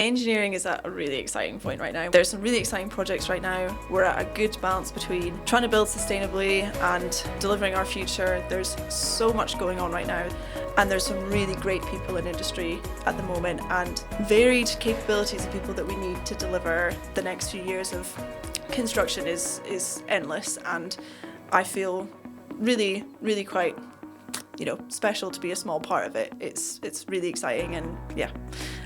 Engineering is at a really exciting point right now. There's some really exciting projects right now. We're at a good balance between trying to build sustainably and delivering our future. There's so much going on right now, and there's some really great people in industry at the moment and varied capabilities of people that we need to deliver. The next few years of construction is endless, and I feel really quite special to be a small part of it. It's really exciting, and yeah,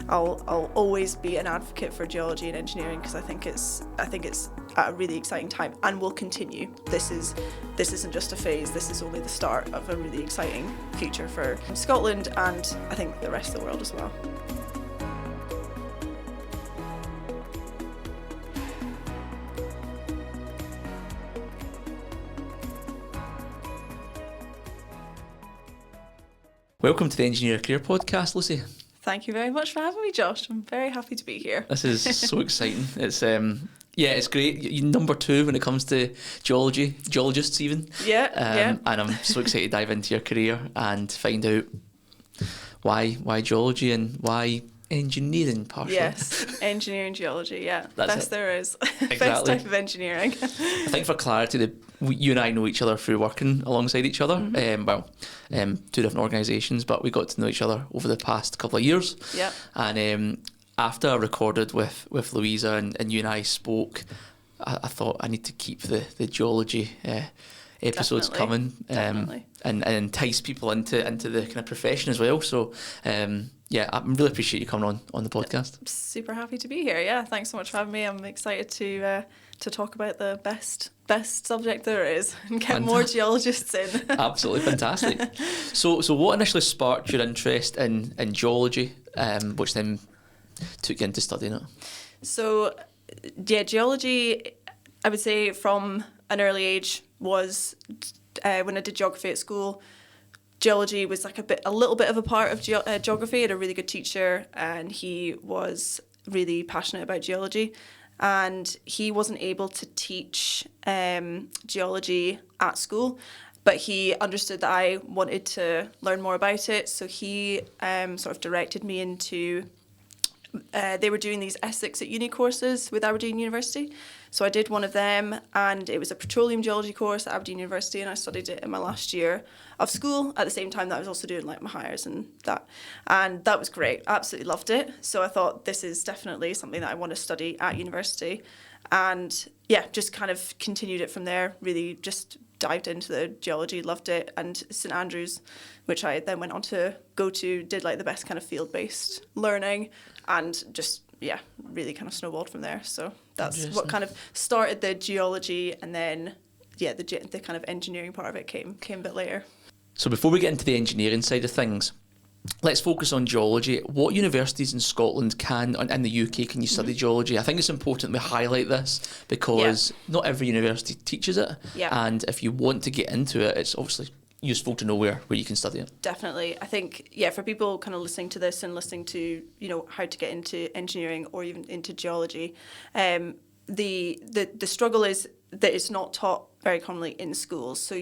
I'll always be an advocate for geology and engineering because I think it's at a really exciting time and will continue. This isn't just a phase. This is only the start of a really exciting future for Scotland and I think the rest of the world as well. Welcome to the Engineer Career Podcast, Lucy. Thank you very much for having me, Josh. I'm very happy to be here. This is so exciting. It's it's great. You're number 2 when it comes to geologists even. Yeah. And I'm so excited to dive into your career and find out why geology and why engineering partially. Yes, engineering geology, yeah. That's best it. There is. Exactly. Best type of engineering. I think for clarity, you and I know each other through working alongside each other. Mm-hmm. 2 different organisations, but we got to know each other over the past couple of years. Yeah. And after I recorded with Louisa and you and I spoke, I thought I need to keep the geology episodes coming and entice people into the kind of profession as well. So I really appreciate you coming on the podcast. I'm super happy to be here. Yeah, thanks so much for having me. I'm excited to talk about the best subject there is and get more geologists in. Absolutely fantastic. So what initially sparked your interest in geology, which then took you into studying it? So geology, I would say from an early age was when I did geography at school. Geology was like a little bit of a part of geography. I had a really good teacher and he was really passionate about geology, and he wasn't able to teach geology at school, but he understood that I wanted to learn more about it, so he sort of directed me into they were doing these Essex at Uni courses with Aberdeen University. So I did one of them, and it was a petroleum geology course at Aberdeen University, and I studied it in my last year of school at the same time that I was also doing like my hires and that was great. Absolutely loved it. So I thought this is definitely something that I want to study at university, and yeah, just kind of continued it from there. Really just dived into the geology, loved it, and St Andrews, which I then went on to go to, did like the best kind of field-based learning, and just really kind of snowballed from there. So that's what kind of started the geology, and then the kind of engineering part of it came a bit later. So before we get into the engineering side of things, let's focus on geology. What universities in Scotland in the UK can you study geology? I think it's important we highlight this because not every university teaches it. Yeah. And if you want to get into it, it's obviously useful to know where you can study it. Definitely. I think, for people kind of listening to this and listening to, how to get into engineering or even into geology, the struggle is that it's not taught very commonly in schools. So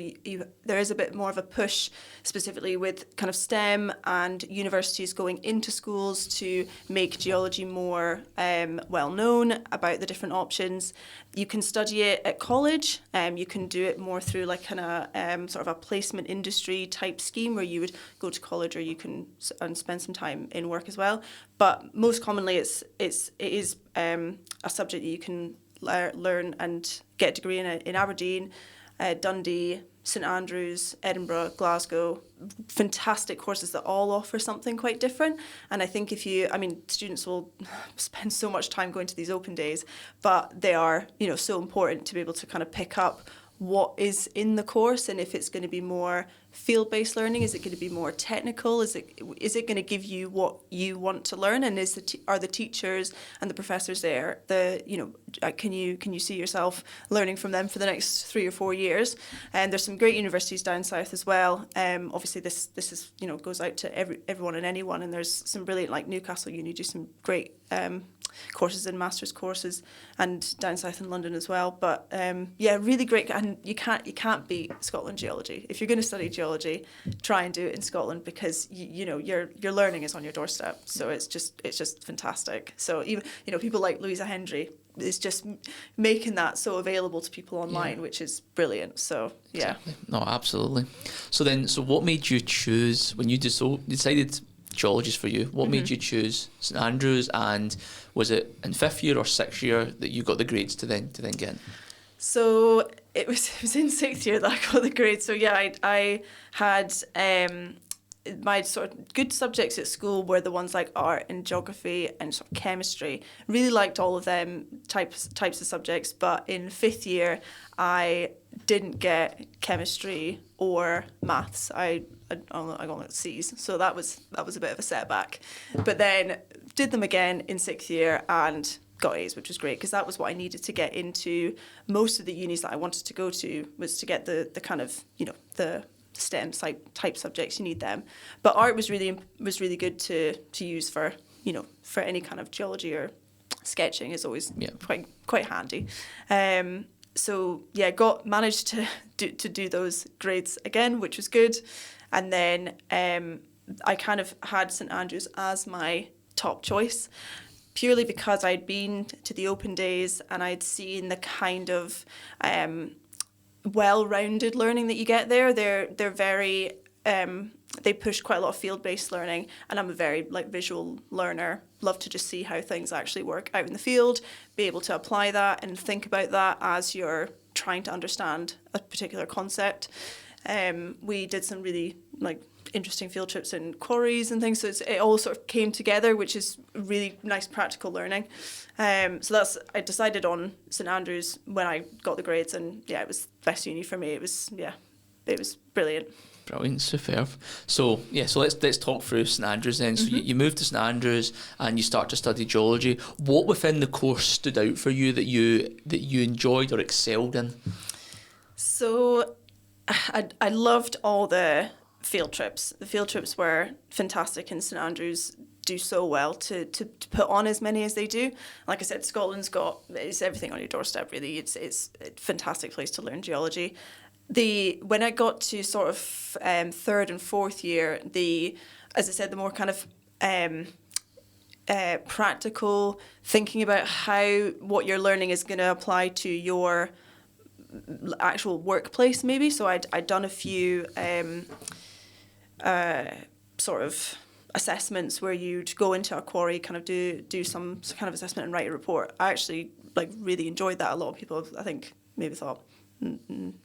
there is a bit more of a push specifically with kind of STEM and universities going into schools to make geology more well known about the different options. You can study it at college. You can do it more through like kind of sort of a placement industry type scheme where you would go to college, or you can spend some time in work as well. But most commonly it is a subject that you can learn and get a degree in Aberdeen, Dundee, St Andrews, Edinburgh, Glasgow. Fantastic courses that all offer something quite different. And I think students will spend so much time going to these open days, but they are, so important to be able to kind of pick up what is in the course, and if it's going to be more field-based learning, is it going to be more technical, is it going to give you what you want to learn, and are the teachers and the professors there, can you see yourself learning from them for the next 3 or 4 years? And there's some great universities down south as well. Obviously this is goes out to everyone and anyone, and there's some brilliant, like Newcastle Uni do some great courses and master's courses, and down south in London as well. But yeah, really great. And you can't beat Scotland geology. If you're going to study geology, try and do it in Scotland, because you know your learning is on your doorstep. So it's just fantastic. So even people like Louisa Hendry is just making that so available to people online, which is brilliant. So yeah. Exactly. No, absolutely. So what made you choose, when you decided geology's for you, what made you choose St Andrews, and was it in 5th year or 6th year that you got the grades to then get in? So it was in 6th year that I got the grades. So yeah, I had my sort of good subjects at school were the ones like art and geography and sort of chemistry. Really liked all of them types of subjects, but in 5th year I didn't get chemistry or maths. I got C's, so that was a bit of a setback. But then did them again in 6th year and got A's, which was great, because that was what I needed to get into most of the unis that I wanted to go to, was to get the kind of the STEM type subjects. You need them, but art was really good to use for any kind of geology, or sketching is always quite handy. So yeah, managed to do those grades again, which was good. And then I kind of had St Andrews as my top choice, purely because I'd been to the open days and I'd seen the kind of well-rounded learning that you get there. They're very they push quite a lot of field-based learning, and I'm a very visual learner. Love to just see how things actually work out in the field, be able to apply that and think about that as you're trying to understand a particular concept. We did some really interesting field trips in quarries and things, so it all sort of came together, which is really nice practical learning. So I decided on St Andrews when I got the grades, and yeah, it was the best uni for me. It was brilliant. Brilliant, superb. So let's talk through St Andrews then. So you moved to St Andrews and you start to study geology. What within the course stood out for you that you enjoyed or excelled in? So I loved all the field trips. The field trips were fantastic, and St Andrews do so well to put on as many as they do. Like I said, Scotland's it's everything on your doorstep, really. It's a fantastic place to learn geology. When I got to sort of 3rd and 4th year, as I said, the more kind of practical thinking about what you're learning is going to apply to your actual workplace, maybe. So I'd done a few sort of assessments where you'd go into a quarry, kind of do some kind of assessment and write a report. I actually really enjoyed that. A lot of people, I think, maybe thought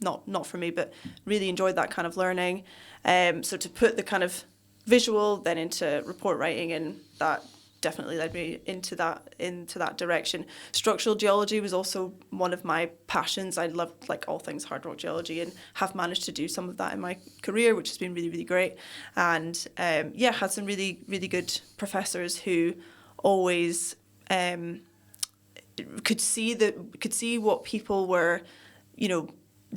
not for me, but really enjoyed that kind of learning. So to put the kind of visual then into report writing, and that definitely led me into that direction. Structural geology was also one of my passions. I loved all things hard rock geology, and have managed to do some of that in my career, which has been really, really great. And had some really, really good professors who always could see what people were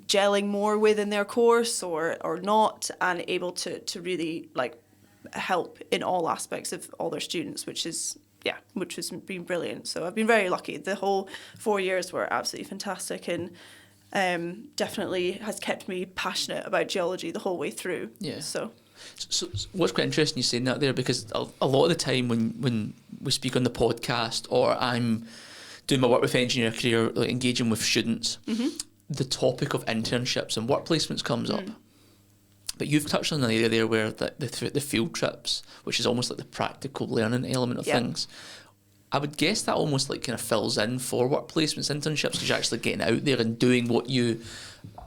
gelling more with in their course or not, and able to really help in all aspects of all their students, which has been brilliant. So I've been very lucky. The whole 4 years were absolutely fantastic, and definitely has kept me passionate about geology the whole way through. Yeah. So what's quite interesting you saying that there, because a lot of the time when we speak on the podcast, or I'm doing my work with engineer career, engaging with students, the topic of internships and work placements comes up. But you've touched on an area there where the field trips, which is almost like the practical learning element of things. I would guess that almost kind of fills in for work placements, internships, because you're actually getting out there and doing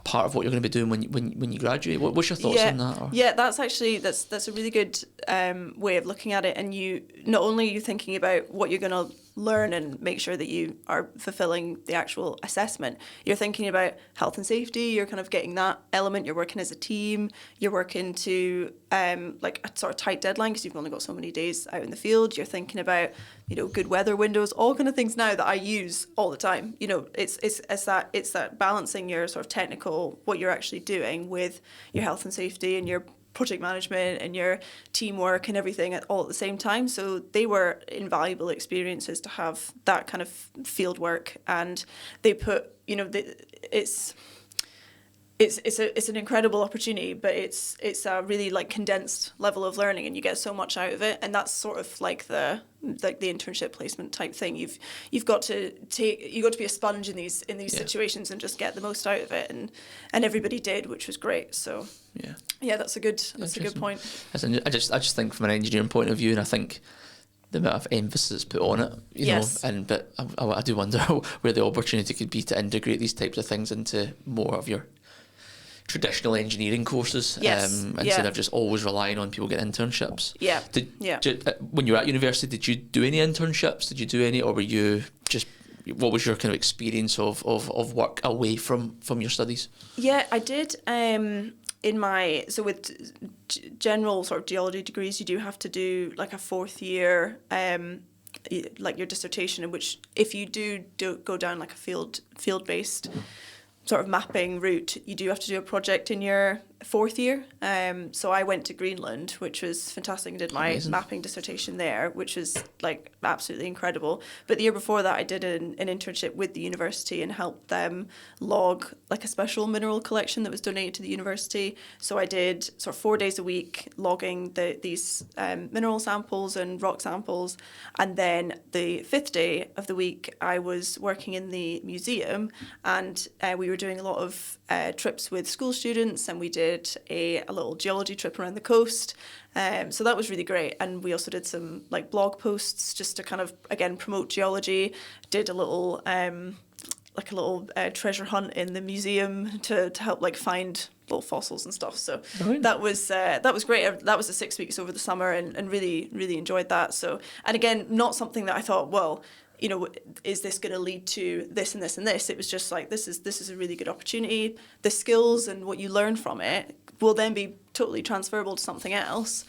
part of what you're going to be doing when you graduate. What's your thoughts on that? Or? Yeah, that's a really good way of looking at it. And not only are you thinking about what you're going to learn and make sure that you are fulfilling the actual assessment, you're thinking about health and safety. You're kind of getting that element. You're working as a team. You're working to a sort of tight deadline, because you've only got so many days out in the field. You're thinking about good weather windows, all kind of things now that I use all the time. It's that balancing your sort of technical, what you're actually doing, with your health and safety and your project management and your teamwork and everything all at the same time. So they were invaluable experiences to have that kind of field work, and they put, you know, it's an incredible opportunity, but it's a really like condensed level of learning, and you get so much out of it. And that's sort of like the internship placement type thing. You've got to be a sponge in these situations and just get the most out of it, and everybody did, which was great. So yeah, that's a good point. I just think from an engineering point of view, and I think the amount of emphasis put on it, you know, but I do wonder where the opportunity could be to integrate these types of things into more of your traditional engineering courses, instead of just always relying on people getting internships. When you were at university, did you do any internships? Did you do any, or were you just, what was your kind of experience of work away from your studies? Yeah, I did. So with general sort of geology degrees, you do have to do like a 4th year, like your dissertation, in which if you do go down like a field-based sort of mapping route, you do have to do a project in your 4th year. So I went to Greenland, which was fantastic, and did my mapping dissertation there, which was like absolutely incredible. But the year before that, I did an internship with the university and helped them log like a special mineral collection that was donated to the university. So I did sort of 4 days a week logging these mineral samples and rock samples. And then the 5th day of the week, I was working in the museum, and we were doing a lot of trips with school students, and we did a little geology trip around the coast. So that was really great. And we also did some like blog posts just to kind of, again, promote geology. Did a little treasure hunt in the museum to help like find little fossils and stuff. So that was great. That was the 6 weeks over the summer, and really, really enjoyed that. So, and again, not something that I thought, well, you know, is this going to lead to this and this and this? It was just like, this is a really good opportunity. The skills and what you learn from it will then be totally transferable to something else.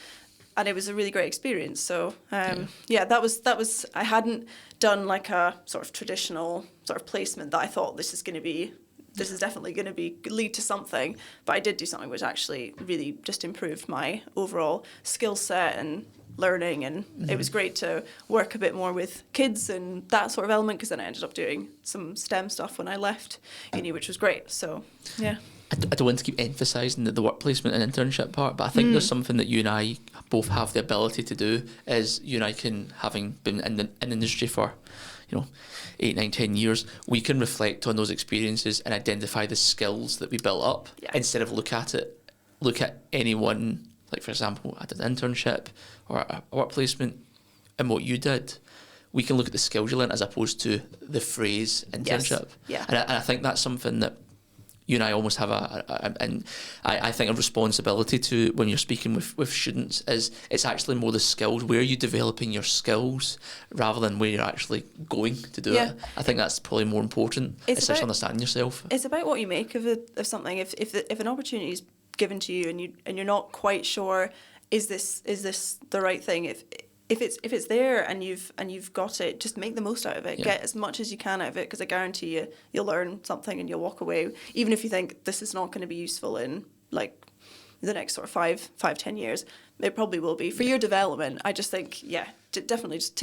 And it was a really great experience. So, that was, I hadn't done like a sort of traditional sort of placement that I thought this is definitely going to be lead to something. But I did do something which actually really just improved my overall skill set and learning, and it was great to work a bit more with kids and that sort of element, because then I ended up doing some STEM stuff when I left uni, which was great. So yeah, I don't want to keep emphasising the work placement and internship part, but I think there's something that you and I both have the ability to do. Is you and I can, having been in the industry for 8, 9, 10 years, we can reflect on those experiences and identify the skills that we built up, instead of look at anyone. Like, for example, I did an internship or a work placement, and what you did, we can look at the skills you learned as opposed to the phrase internship. And I think that's something that you and I almost have I think a responsibility to when you're speaking with students. Is it's actually more the skills, where are you developing your skills, rather than where you're actually going to do it. I think that's probably more important, especially understanding yourself. It's about what you make of something. If an opportunity is given to you and you're not quite sure, is this the right thing? If it's there and you've got it, just make the most out of it. Get as much as you can out of it, because I guarantee you'll learn something and you'll walk away, even if you think this is not going to be useful in like the next sort of 5-10 years. It probably will be for your development. I just think definitely just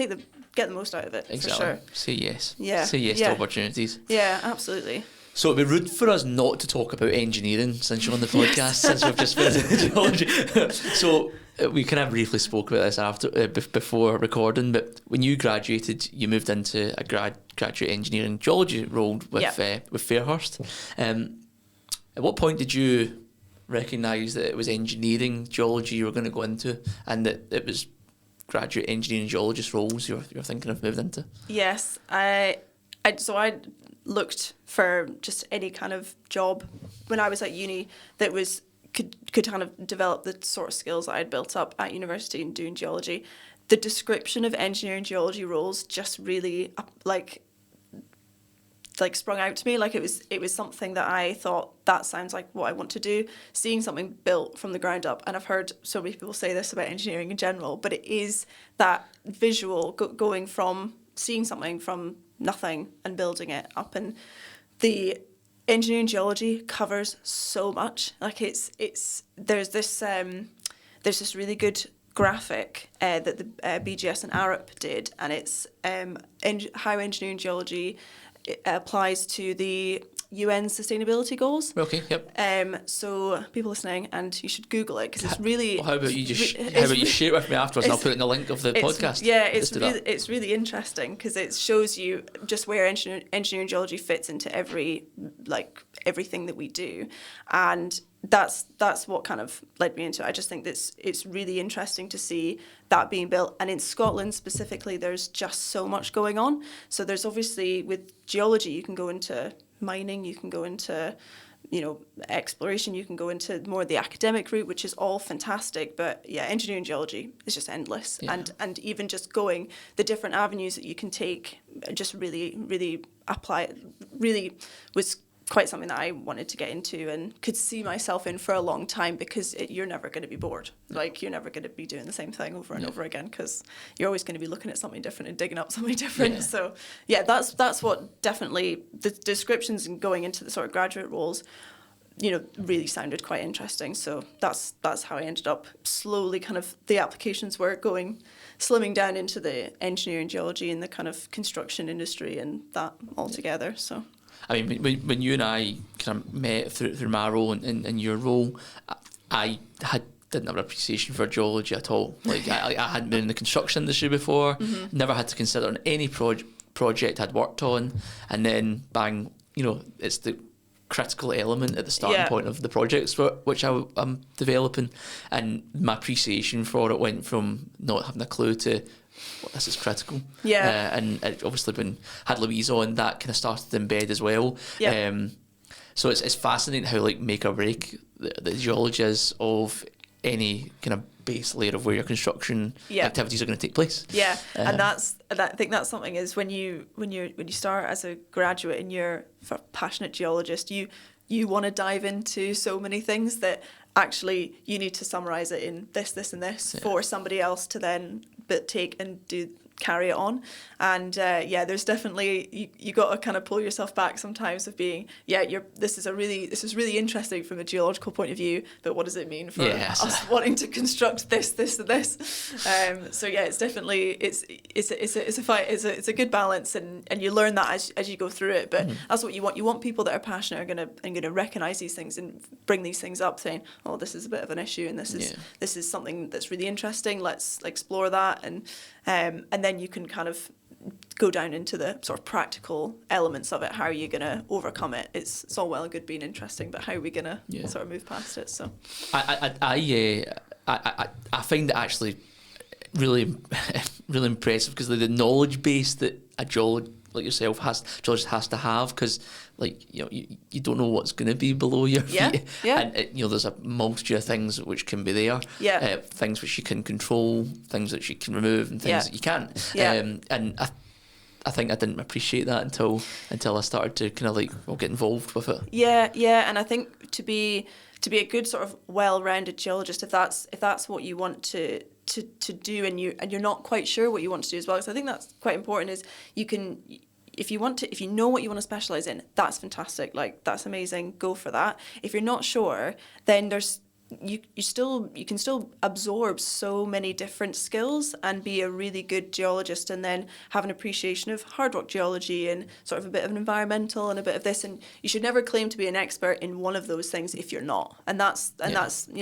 get the most out of it. Exactly. For sure. Say yes. Say yes to opportunities. Yeah, absolutely. So it'd be rude for us not to talk about engineering since you're on the podcast, since we've just finished geology. So we kind of briefly spoke about this before recording, but when you graduated, you moved into a graduate engineering geology role with Fairhurst. At what point did you recognise that it was engineering geology you were going to go into, and that it was graduate engineering geologist roles you're thinking of moving into? Yes, I looked for just any kind of job when I was at uni that could kind of develop the sort of skills that I'd built up at university and doing geology. The description of engineering geology roles just really like sprung out to me. Like it was something that I thought, that sounds like what I want to do. Seeing something built from the ground up, and I've heard so many people say this about engineering in general, but it is that visual going from seeing something from nothing and building it up, and the engineering geology covers so much. Like there's this really good graphic that the BGS and ARUP did, and it's how engineering geology applies to the UN sustainability goals. Okay, yep. So people listening, and you should Google it because it's really. Well, how about you share it with me afterwards, and I'll put it in the link of the podcast. Yeah, it's really interesting because it shows you just where engineering geology fits into everything that we do, and that's what kind of led me into it. I just think it's really interesting to see that being built, and in Scotland specifically, there's just so much going on. So there's obviously with geology, you can go into mining, you can go into, exploration, you can go into more the academic route, which is all fantastic. But yeah, engineering geology is just endless. Yeah. And even just going the different avenues that you can take, just really, really really was quite something that I wanted to get into and could see myself in for a long time, because you're never going to be bored. Like, you're never going to be doing the same thing over and over again, because you're always going to be looking at something different and digging up something different. Yeah. So yeah, that's what definitely the descriptions and going into the sort of graduate roles, really sounded quite interesting. So that's how I ended up slowly kind of, the applications were slimming down into the engineering geology and the kind of construction industry and that altogether. So I mean, when you and I kind of met through my role and your role, I didn't have an appreciation for geology at all. Like, I hadn't been in the construction industry before, mm-hmm. never had to consider on any project I'd worked on, and then bang, it's the critical element at the starting point of the projects which I'm developing, and my appreciation for it went from not having a clue to, well, this is critical. Yeah. And obviously when had Louise on, that kind of started to embed as well. Yeah. So it's fascinating how make or break the geology is of any kind of base layer of where your construction activities are going to take place. Yeah, and I think that's something is when you start as a graduate and you're a passionate geologist, you want to dive into so many things that actually you need to summarize it in this and this for somebody else to then take and carry it on. And there's definitely you got to kind of pull yourself back sometimes of being this is really interesting from a geological point of view, but what does it mean for us wanting to construct this and this? So yeah, it's definitely it's a fight. It's a good balance, and you learn that as you go through it. But that's what you want. You want people that are passionate are going to recognize these things and bring these things up, saying, oh, this is a bit of an issue, and this is something that's really interesting. Let's explore that, and then you can kind of go down into the sort of practical elements of it. How are you going to overcome it? It's all well and good being interesting, but how are we going to sort of move past it? So I find it actually really really impressive, because the knowledge base that a geologist like yourself has to have, because you don't know what's going to be below your feet, and there's a multitude of things which can be there, things which you can control, things which you can remove, and things that you can't. And I think I didn't appreciate that until I started to kind of get involved with it. And I think to be a good sort of well-rounded geologist, if that's what you want to do, and you're not quite sure what you want to do as well, because I think that's quite important, is you can, if you know what you want to specialize in, that's fantastic, that's amazing, go for that. If you're not sure, then you can still absorb so many different skills and be a really good geologist, and then have an appreciation of hard rock geology and sort of a bit of an environmental and a bit of this. And you should never claim to be an expert in one of those things if you're not. And that's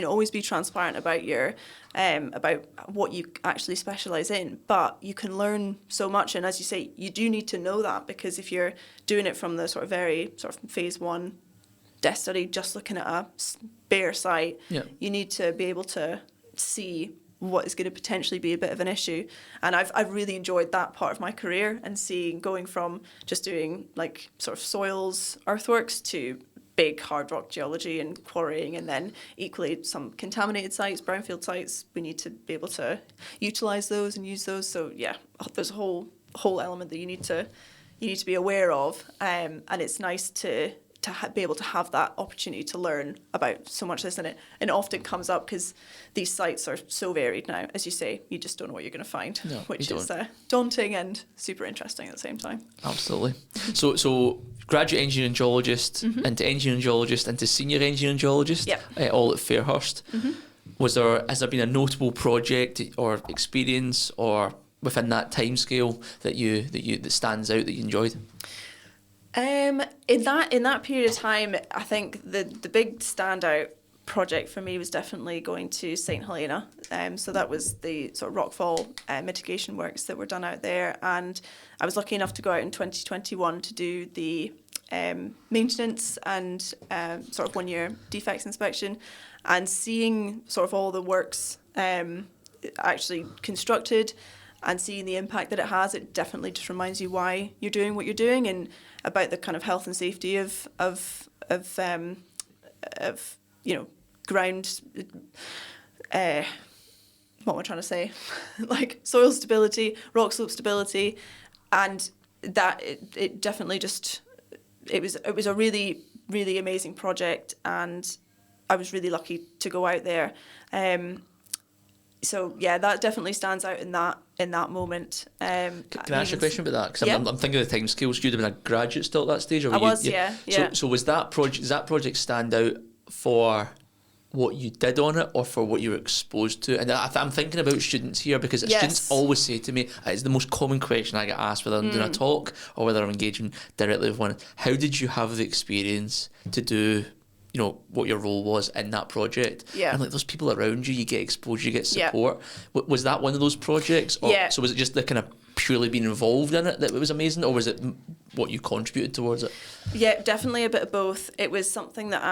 always be transparent about your about what you actually specialize in. But you can learn so much, and as you say, you do need to know that, because if you're doing it from the sort of very sort of phase one desk study, just looking at a bare site, you need to be able to see what is going to potentially be a bit of an issue. And I've really enjoyed that part of my career, and going from just doing sort of soils earthworks to big hard rock geology and quarrying, and then equally some contaminated sites, brownfield sites. We need to be able to utilize those and use those. So there's a whole element that you need to be aware of, and it's nice to be able to have that opportunity to learn about so much of this. And it often comes up because these sites are so varied now, as you say, you just don't know what you're going to find, No, which is daunting and super interesting at the same time. Absolutely. So graduate engineering geologist, into engineering geologist, into senior engineering geologist, all at Fairhurst. Has there been a notable project or experience or within that timescale that stands out that you enjoyed? In that period of time, I think the big standout project for me was definitely going to St Helena. So that was the sort of rockfall mitigation works that were done out there, and I was lucky enough to go out in 2021 to do the maintenance and sort of 1 year defects inspection, and seeing sort of all the works actually constructed and seeing the impact that it has, it definitely just reminds you why you're doing what you're doing and about the kind of health and safety of ground. What am I trying to say? Like soil stability, rock slope stability, and that it definitely just it was a really, really amazing project, and I was really lucky to go out there. So yeah, that definitely stands out in that moment. Can I ask you a question about that? Because I'm thinking of the time scales. You'd have been a graduate still at that stage, or yeah. So was that project? Does that project stand out for what you did on it, or for what you were exposed to? And I'm thinking about students here, because students always say to me, it's the most common question I get asked, whether I'm doing a talk or whether I'm engaging directly with one. How did you have the experience to do, what your role was in that project? Yeah. And like those people around you, you get exposure, you get support. Yeah. Was that one of those projects? Or, so was it just the kind of purely being involved in it that it was amazing, or was it what you contributed towards it? Yeah, definitely a bit of both. It was something that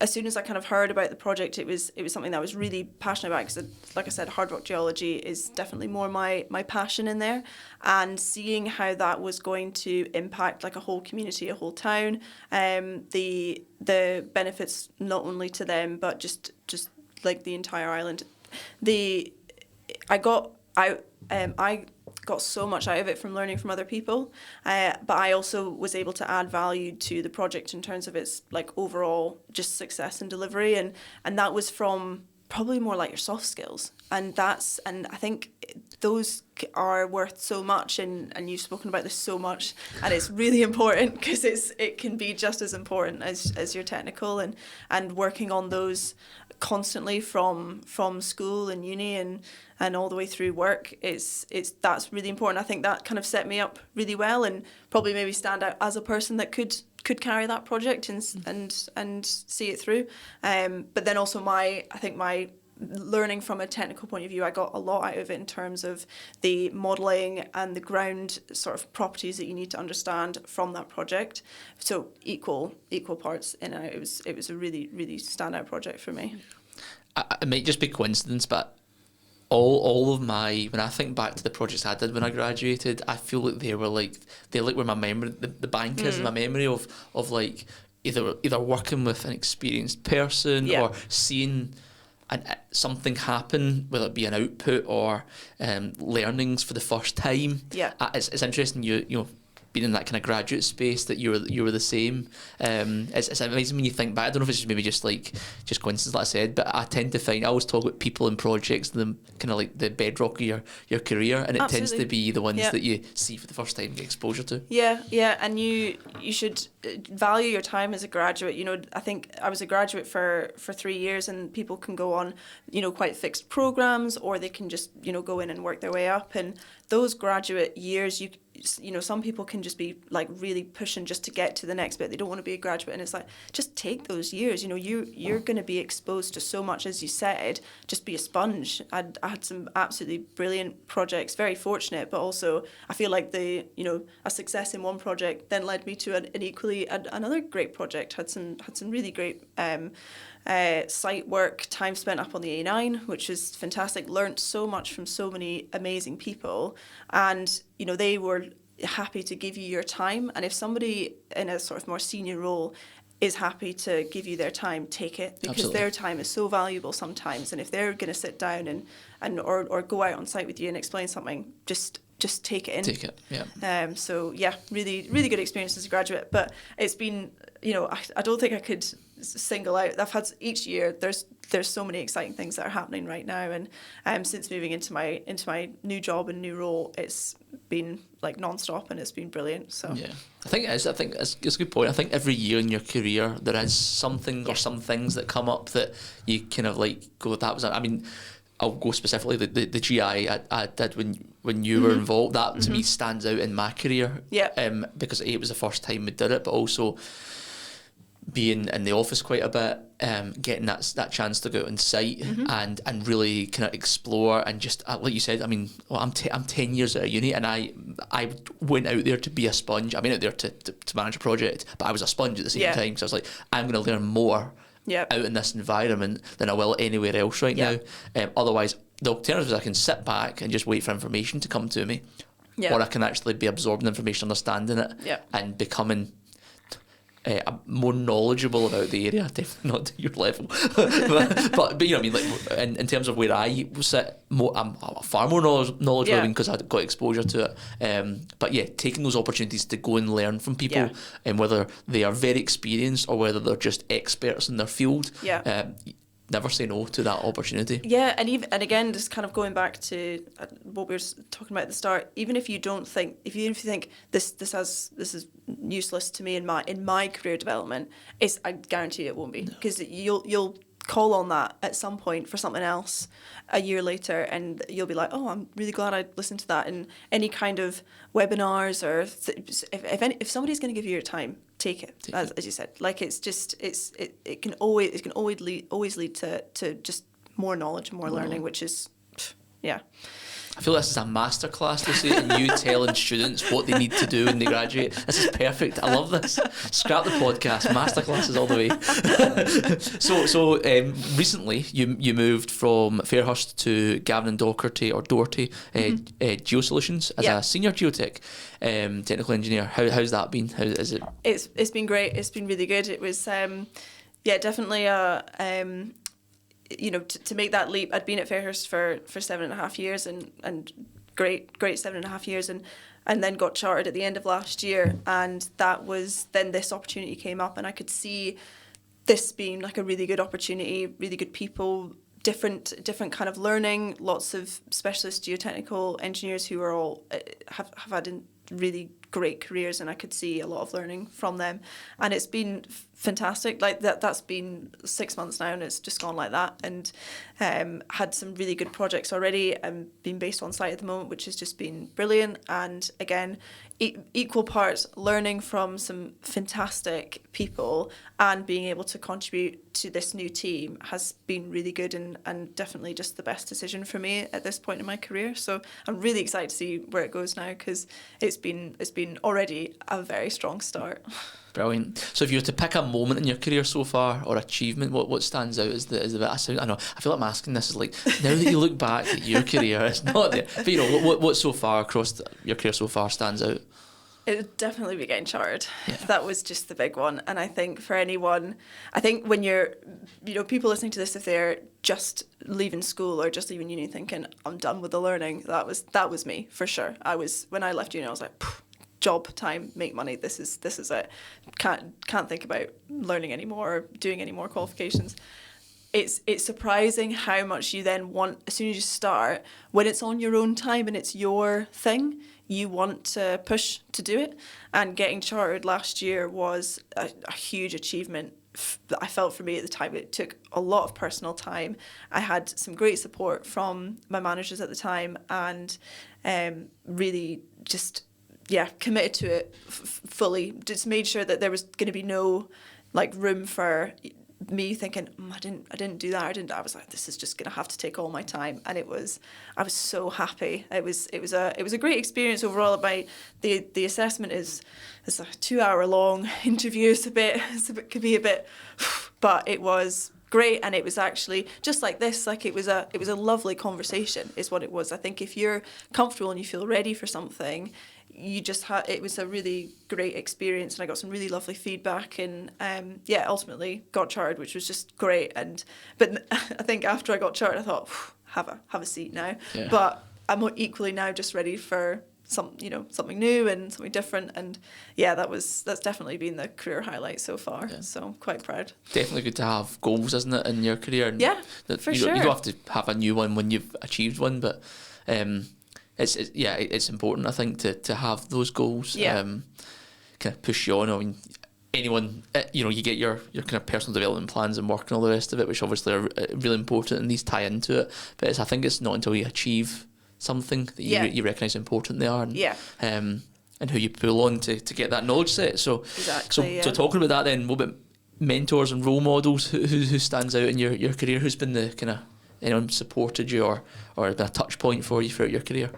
as soon as I kind of heard about the project, it was something that I was really passionate about, because, like I said, hard rock geology is definitely more my passion in there, and seeing how that was going to impact like a whole community, a whole town, the benefits not only to them but just like the entire island. I got so much out of it from learning from other people, but I also was able to add value to the project in terms of its like overall just success and delivery, and that was from probably more like your soft skills, and I think those are worth so much, and you've spoken about this so much, and it's really important, because it can be just as important as your technical, and working on those constantly from school and uni and all the way through work, that's really important. I think that kind of set me up really well, and probably maybe stand out as a person that could carry that project and see it through. But then also my learning from a technical point of view, I got a lot out of it in terms of the modelling and the ground sort of properties that you need to understand from that project. So equal parts in and out. It was a really, really standout project for me. It might just be coincidence, but all of when I think back to the projects I did when I graduated, I feel like they were where my memory, the bank is in my memory of like either working with an experienced person or seeing something happen, whether it be an output or learnings for the first time. It's interesting you being in that kind of graduate space that you were the same. It's amazing when you think back. I don't know if it's just coincidence, like I said, but I tend to find I always talk about people and projects, the kind of like the bedrock of your career, and it tends to be the ones that you see for the first time and get exposure to. And you should value your time as a graduate. I think I was a graduate for 3 years, and people can go on quite fixed programs, or they can just go in and work their way up, and those graduate years, some people can just be like really pushing just to get to the next bit. They don't want to be a graduate, and it's like, just take those years. You're going to be exposed to so much, as you said. Just be a sponge. I had some absolutely brilliant projects, very fortunate, but also I feel like a success in one project then led me to another great project. Had some really great site work, time spent up on the A9, which was fantastic. Learnt so much from so many amazing people, and they were happy to give you your time. And if somebody in a sort of more senior role is happy to give you their time, take it, because Absolutely. Their time is so valuable sometimes. And if they're going to sit down or go out on site with you and explain something, just just take it in. Take it, yeah. So yeah, really, really good experience as a graduate. But it's been, I don't think I could single out. I've had each year. There's so many exciting things that are happening right now, and since moving into my new job and new role, it's been like non-stop, and it's been brilliant. So yeah, I think it's a good point. I think every year in your career there is something or some things that come up that you kind of like go, that was. I mean, I'll go specifically the GI I did when you were involved. That to me stands out in my career. Yeah. Because it was the first time we did it, but also being in the office quite a bit, getting that chance to go out on site and really kind of explore and just like you said. I mean, I'm 10 years out of uni, and I went out there to be a sponge. I went out there to manage a project, but I was a sponge at the same time. So I was like, I'm going to learn more out in this environment than I will anywhere else right now. Otherwise, the alternative is I can sit back and just wait for information to come to me, or I can actually be absorbing information, understanding it, and becoming more knowledgeable about the area. Definitely not to your level, but you know what I mean. Like in terms of where I sit, I'm far more knowledgeable because I got exposure to it. But yeah, taking those opportunities to go and learn from people, and whether they are very experienced or whether they're just experts in their field. Never say no to that opportunity. Yeah, and again, just kind of going back to what we were talking about at the start. Even if you think this is useless to me in my career development, I guarantee it won't be, because you'll call on that at some point for something else a year later, and you'll be like, oh, I'm really glad I listened to that. And any kind of webinars, or if somebody's going to give you your time, take it. As you said, like it can always lead to just more knowledge, more learning, which is I feel this is a masterclass, Lucy, and you telling students what they need to do when they graduate. This is perfect. I love this. Scrap the podcast. Masterclasses all the way. So recently you moved from Fairhurst to Gavin and Doherty Geosolutions as a senior geotech technical engineer. How's that been? How is it? It's been great. It's been really good. It was definitely to make that leap. I'd been at Fairhurst for 7.5 years and great 7.5 years, and then got chartered at the end of last year, and that was then this opportunity came up, and I could see this being like a really good opportunity, really good people, different kind of learning, lots of specialist geotechnical engineers who are all have had really great careers, and I could see a lot of learning from them, and it's been fantastic. Like that's been 6 months now, and it's just gone like that, and had some really good projects already, and been based on site at the moment, which has just been brilliant. And again, equal parts learning from some fantastic people and being able to contribute to this new team has been really good, and definitely just the best decision for me at this point in my career. So I'm really excited to see where it goes now, because it's been already a very strong start. Brilliant. So if you were to pick a moment in your career so far, or achievement, what stands out as the bit? I know, I feel like I'm asking this is like, now that you look back at your career, it's not there. But what so far across your career so far stands out? It would definitely be getting chartered. That was just the big one. And I think for anyone, when you're, people listening to this, if they're just leaving school or just leaving uni thinking, I'm done with the learning, that was me, for sure. When I left uni, I was like, job time, make money, this is it. Can't think about learning anymore or doing any more qualifications. It's surprising how much you then want, as soon as you start, when it's on your own time and it's your thing, you want to push to do it. And getting chartered last year was a huge achievement that I felt for me at the time. It took a lot of personal time. I had some great support from my managers at the time, and really just committed to it fully. Just made sure that there was going to be no room for me thinking, I didn't do that. I was like, this is just going to have to take all my time. And I was so happy. It was a great experience overall. The assessment is a 2-hour long interview. It could be a bit, but it was great. And it was actually just like this. Like it was a lovely conversation is what it was. I think if you're comfortable and you feel ready for something, it was a really great experience, and I got some really lovely feedback, and ultimately got chartered, which was just great. But I think after I got chartered, I thought, have a seat now. But I'm equally now just ready for something new and something different. And yeah, that's definitely been the career highlight so far. Yeah. So I'm quite proud. Definitely good to have goals, isn't it, in your career? And yeah, for sure. You don't have to have a new one when you've achieved one, but it's important, I think, to have those goals. Yeah. Kind of push you on. I mean, anyone, you get your kind of personal development plans and work and all the rest of it, which obviously are really important, and these tie into it. But I think it's not until you achieve something that you recognise how important they are, and who you pull on to get that knowledge set. So exactly. So talking about that, then what about mentors and role models? Who stands out in your career? Who's been the kind of anyone supported you or been a touch point for you throughout your career?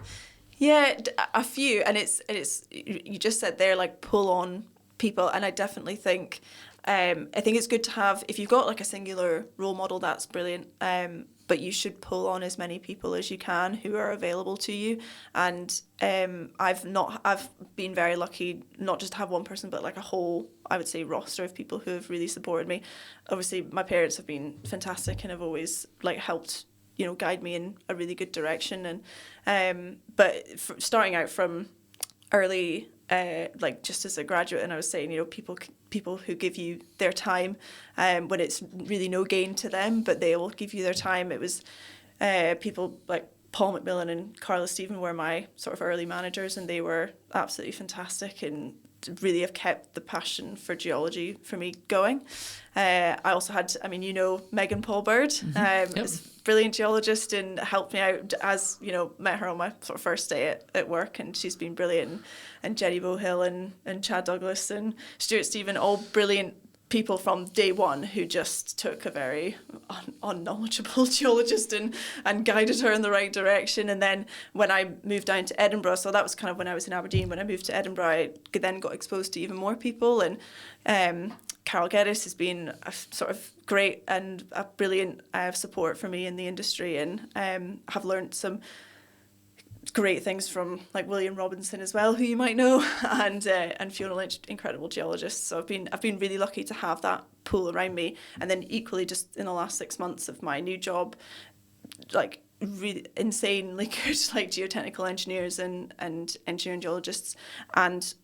Yeah, a few, and it's you just said there, like, pull on people, and I definitely think I think it's good to have, if you've got like a singular role model, that's brilliant, but you should pull on as many people as you can who are available to you. And I've been very lucky not just to have one person, but like a whole, I would say, roster of people who have really supported me. Obviously my parents have been fantastic and have always like helped guide me in a really good direction. And but starting out from early, like just as a graduate, and I was saying, people who give you their time when it's really no gain to them, but they will give you their time. It was people like Paul McMillan and Carla Stephen were my sort of early managers, and they were absolutely fantastic and really have kept the passion for geology for me going. I also had, Megan Paul Bird, is a brilliant geologist and helped me out, as met her on my sort of first day at work, and she's been brilliant. And Jenny Bohill and Chad Douglas and Stuart Stephen, all brilliant people from day one who just took a very unknowledgeable geologist and guided her in the right direction. And then when I moved down to Edinburgh, so that was kind of when I was in Aberdeen, when I moved to Edinburgh, I then got exposed to even more people. And Carol Geddes has been a sort of great and a brilliant support for me in the industry, and have learnt some great things from like William Robinson as well, who you might know, and Fiona Lynch, incredible geologists. So I've been really lucky to have that pool around me. And then equally, just in the last 6 months of my new job, like really insanely good like geotechnical engineers and engineering geologists and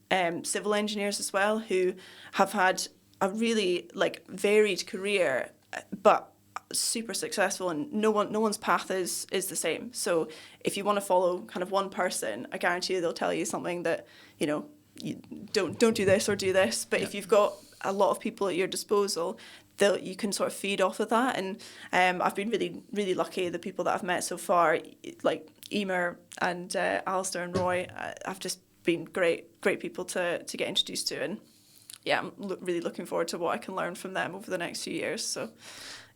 civil engineers as well, who have had a really like varied career, but super successful, and no one's path is the same. So if you want to follow kind of one person, I guarantee you they'll tell you something that you don't do this or do this. But if you've got a lot of people at your disposal, you can sort of feed off of that. And I've been really, really lucky. The people that I've met so far, like Emer and Alistair and Roy, have just been great people to get introduced to. And yeah, I'm really looking forward to what I can learn from them over the next few years. So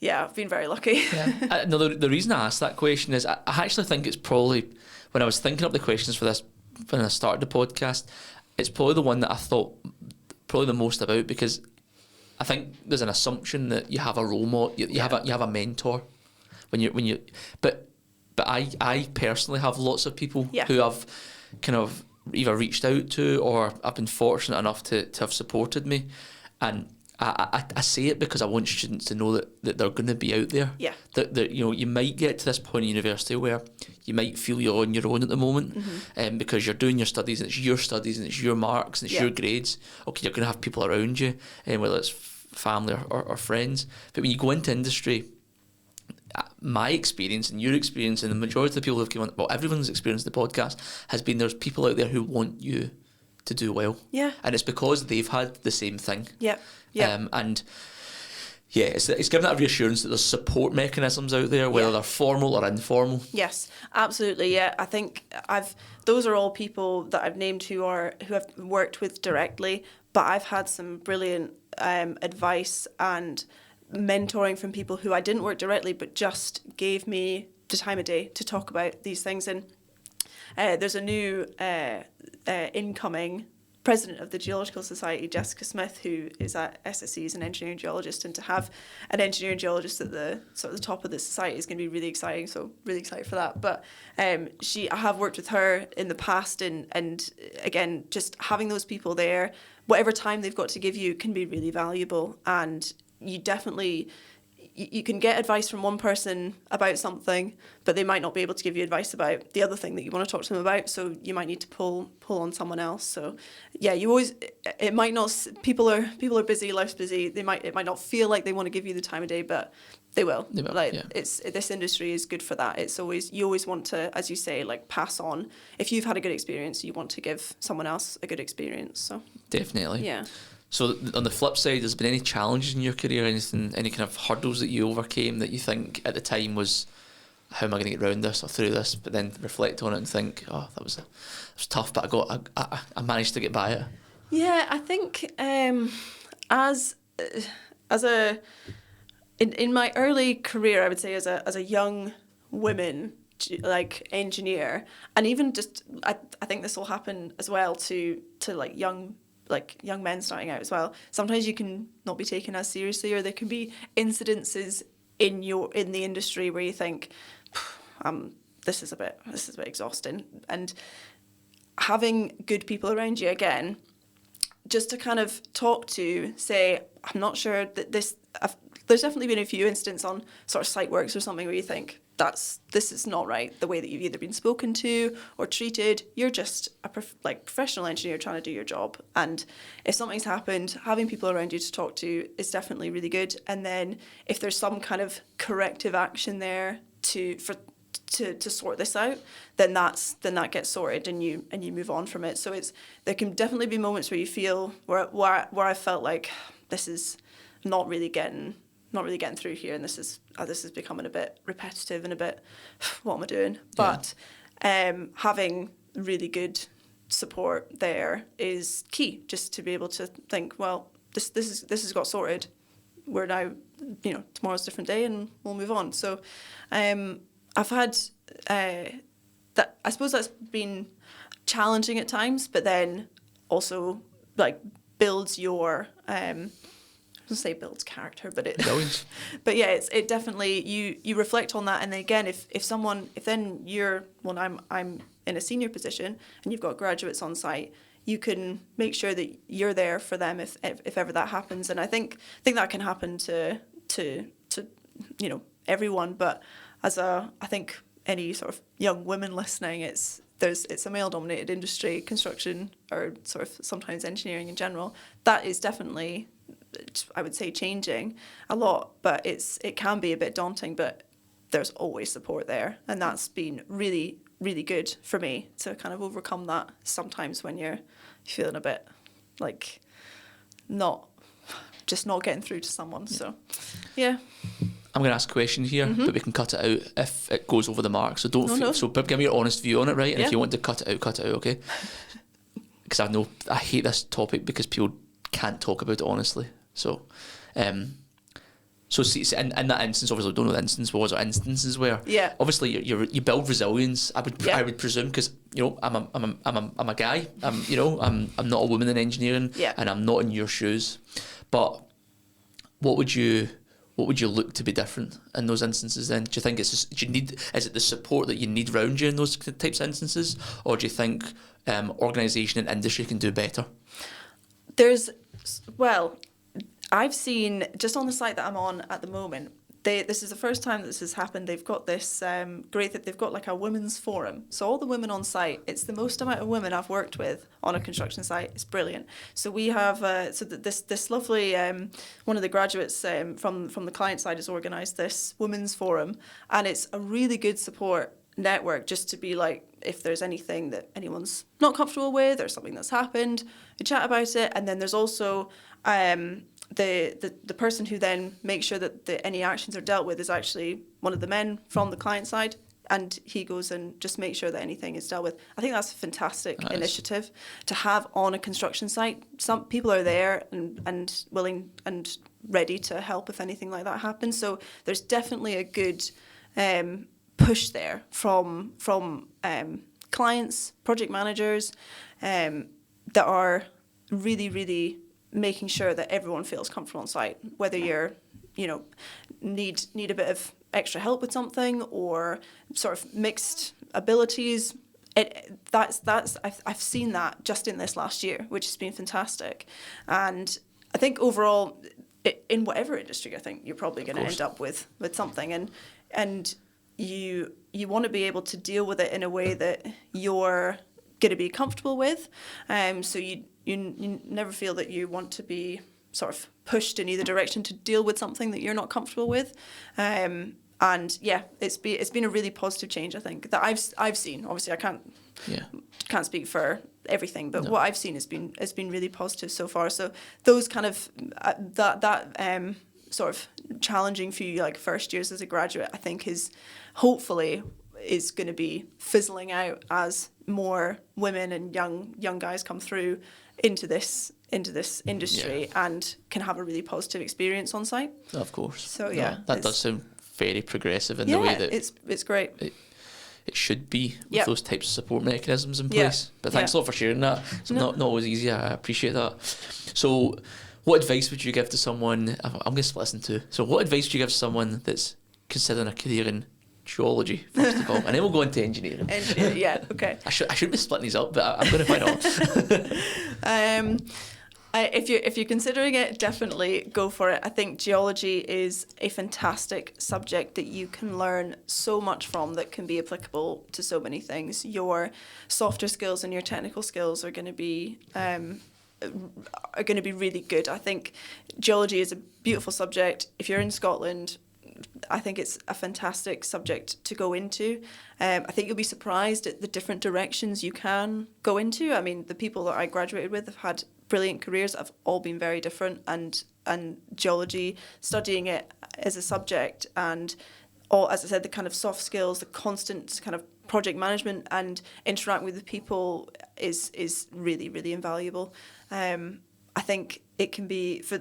yeah, I've been very lucky. Yeah. No, the reason I asked that question is I actually think it's probably, when I was thinking up the questions for this, when I started the podcast, it's probably the one that I thought probably the most about, because I think there's an assumption that you have a role model, you have a mentor when you but I personally have lots of people who have kind of either reached out to or I've been fortunate enough to have supported me, and I say it because I want students to know that they're going to be out there. Yeah. That you might get to this point in university where you might feel you're on your own at the moment, because you're doing your studies and it's your studies and it's your marks and it's your grades. Okay, you're going to have people around you, whether it's family or friends. But when you go into industry, my experience and your experience and the majority of the people who've come on, well, everyone's experience the podcast has been there's people out there who want you to do well. Yeah. And it's because they've had the same thing. Yeah. Yeah. And yeah, it's giving that reassurance that there's support mechanisms out there, whether they're formal or informal. Yes, absolutely. Yeah, I think those are all people that I've named who have worked with directly, but I've had some brilliant advice and mentoring from people who I didn't work directly, but just gave me the time of day to talk about these things. And there's a new incoming president of the Geological Society, Jessica Smith, who is at SSE as an engineering geologist, and to have an engineering geologist at the sort of the top of the society is going to be really exciting. So really excited for that. But I have worked with her in the past, and again, just having those people there, whatever time they've got to give you, can be really valuable. And you definitely, you can get advice from one person about something, but they might not be able to give you advice about the other thing that you want to talk to them about. So you might need to pull on someone else. So yeah, it might not. People are busy. Life's busy. It might not feel like they want to give you the time of day, but they will. This industry is good for that. You always want to, as you say, like pass on. If you've had a good experience, you want to give someone else a good experience. So definitely. Yeah. So on the flip side, has there been any challenges in your career, any kind of hurdles that you overcame that you think at the time was, how am I going to get around this or through this? But then reflect on it and think, oh, that was tough, but I managed to get by it. Yeah, I think in my early career, I would say as a young woman, like engineer, and even just I think this will happen as well to like young men starting out as well. Sometimes you can not be taken as seriously, or there can be incidences in the industry where you think, this is a bit exhausting, and having good people around you again, just to kind of talk to, say, I'm not sure that there's definitely been a few instances on sort of site works or something where you think this is not right, the way that you've either been spoken to or treated. You're just a professional engineer trying to do your job, and if something's happened, having people around you to talk to is definitely really good. And then if there's some kind of corrective action there to sort this out, then that gets sorted, and you move on from it. So there can definitely be moments where you feel where I felt like this is not really getting through here, and this is becoming a bit repetitive and a bit, what am I doing? But having really good support there is key, just to be able to think, well, this has got sorted. We're now, tomorrow's a different day, and we'll move on. So I've had that. I suppose that's been challenging at times, but then also like builds your I was going to say builds character, but but yeah, it definitely, you reflect on that, and then again, if then you're, well, I'm in a senior position and you've got graduates on site, you can make sure that you're there for them if ever that happens. And I think that can happen to everyone, but I think any sort of young women listening, it's a male-dominated industry, construction, or sort of sometimes engineering in general. That is definitely, I would say, changing a lot, but it can be a bit daunting, but there's always support there, and that's been really, really good for me to kind of overcome that sometimes when you're feeling a bit like not getting through to someone. So yeah. I'm going to ask a question here, but we can cut it out if it goes over the mark. So So give me your honest view on it, right? And if you want to cut it out, okay? Because I hate this topic because people can't talk about it honestly. So, see, in that instance, obviously, I don't know the instance was, or instances where, obviously, you build resilience. I would presume, because I'm a guy. I'm not a woman in engineering, and I'm not in your shoes. But what would you look to be different in those instances? Then, do you think is it the support that you need around you in those types of instances, or do you think organisation and industry can do better? I've seen, just on the site that I'm on at the moment, this is the first time that this has happened. They've got this great that they've got like a women's forum. So all the women on site, it's the most amount of women I've worked with on a construction site. It's brilliant. So we have this lovely one of the graduates from the client side has organised this women's forum, and it's a really good support network, just to be like, if there's anything that anyone's not comfortable with or something that's happened, we chat about it. And then there's also the person who then makes sure that any actions are dealt with is actually one of the men from the client side, and he goes and just makes sure that anything is dealt with. I think that's a fantastic initiative to have on a construction site. Some people are there and willing and ready to help if anything like that happens. So there's definitely a good push there from clients, project managers, that are really, really making sure that everyone feels comfortable on site, whether you're, need a bit of extra help with something or sort of mixed abilities. I've seen that just in this last year, which has been fantastic. And I think overall in whatever industry, I think you're probably going to end up with something, and you want to be able to deal with it in a way that you're going to be comfortable with, so you never feel that you want to be sort of pushed in either direction to deal with something that you're not comfortable with. And yeah, it's been a really positive change, I think, that I've seen. Obviously, I can't speak for everything, but what I've seen has been really positive so far. So those kind of that sort of challenging few like first years as a graduate, I think is hopefully is going to be fizzling out as more women and young guys come through into this industry and can have a really positive experience on site. Of course. So yeah, that does sound very progressive in the way that it's great. It should be with those types of support mechanisms in place. But thanks a lot for sharing that. It's not always easy. I appreciate that. So what advice would you give to someone, I'm going to split this in two. So what advice would you give to someone that's considering a career in geology, first of all, and then we'll go into engineering. Yeah, okay. I shouldn't be splitting these up, but I'm going to find out. If you're considering it, definitely go for it. I think geology is a fantastic subject that you can learn so much from, that can be applicable to so many things. Your softer skills and your technical skills are going to be really good. I think geology is a beautiful subject. If you're in Scotland, I think it's a fantastic subject to go into. I think you'll be surprised at the different directions you can go into. I mean, the people that I graduated with have had brilliant careers that have all been very different, and geology, studying it as a subject, and all, as I said, the kind of soft skills, the constant kind of project management and interacting with the people is really, really invaluable. I think it can be for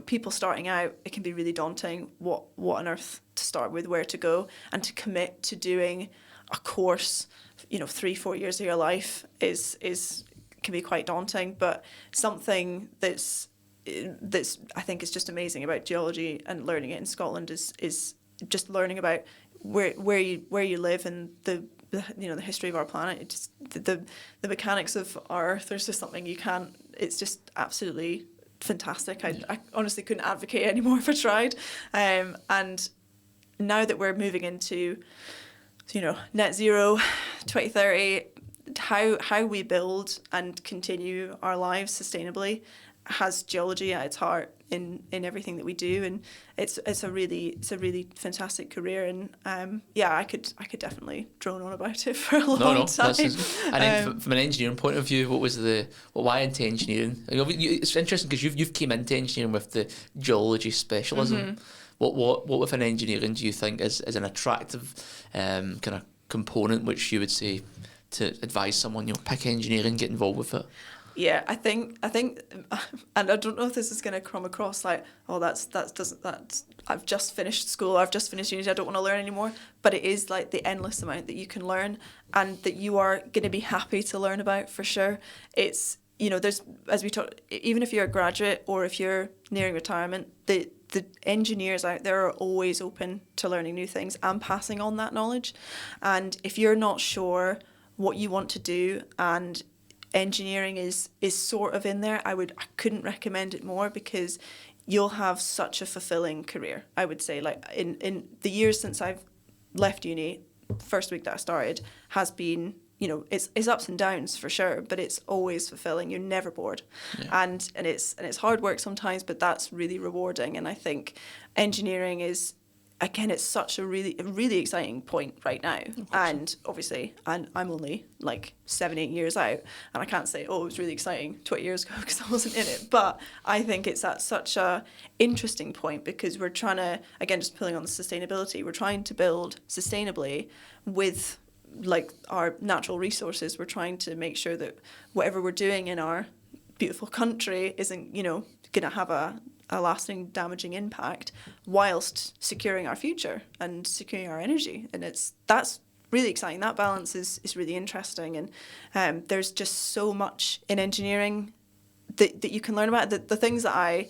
people starting out, it can be really daunting. What on earth to start with, where to go, and to commit to doing a course, 3-4 years of your life can be quite daunting. But something that's I think is just amazing about geology and learning it in Scotland is just learning about where you live and the history of our planet. It's just the mechanics of our Earth. There's just something you can't. It's just absolutely fantastic. I honestly couldn't advocate anymore if I tried. And now that we're moving into, net zero, 2030, how we build and continue our lives sustainably has geology at its heart in everything that we do, and it's a really fantastic career, and I could definitely drone on about it for a long time. And then from an engineering point of view, why into engineering? It's interesting because you've came into engineering with the geology specialism. What within engineering do you think is an attractive kind of component which you would say to advise someone, pick engineering, get involved with it? Yeah, I think, and I don't know if this is going to come across like, I've just finished school, I've just finished uni, I don't want to learn anymore. But it is like the endless amount that you can learn, and that you are going to be happy to learn about for sure. It's, there's, as we talked, even if you're a graduate or if you're nearing retirement, the engineers out there are always open to learning new things and passing on that knowledge. And if you're not sure what you want to do, and engineering is sort of in there, I couldn't recommend it more, because you'll have such a fulfilling career. I would say, like, in the years since I've left uni, first week that I started has been, it's ups and downs for sure, but it's always fulfilling. You're never bored. And it's hard work sometimes, but that's really rewarding. And I think engineering is, again, it's such a really exciting point right now. And obviously, I'm only like 7-8 years out, and I can't say, it was really exciting 20 years ago because I wasn't in it. But I think it's at such a interesting point, because we're trying to, again, just pulling on the sustainability, we're trying to build sustainably with like our natural resources. We're trying to make sure that whatever we're doing in our beautiful country isn't, going to have a lasting damaging impact, whilst securing our future and securing our energy. And that's really exciting. That balance is really interesting. And there's just so much in engineering that you can learn about. The things that I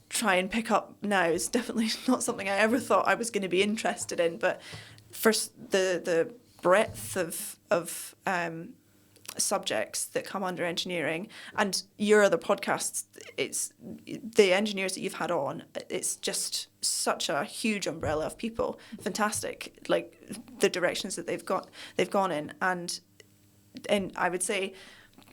try and pick up now is definitely not something I ever thought I was going to be interested in. But first, the breadth of subjects that come under engineering, and your other podcasts, it's the engineers that you've had on, it's just such a huge umbrella of people. Fantastic, like the directions that they've gone in, and I would say,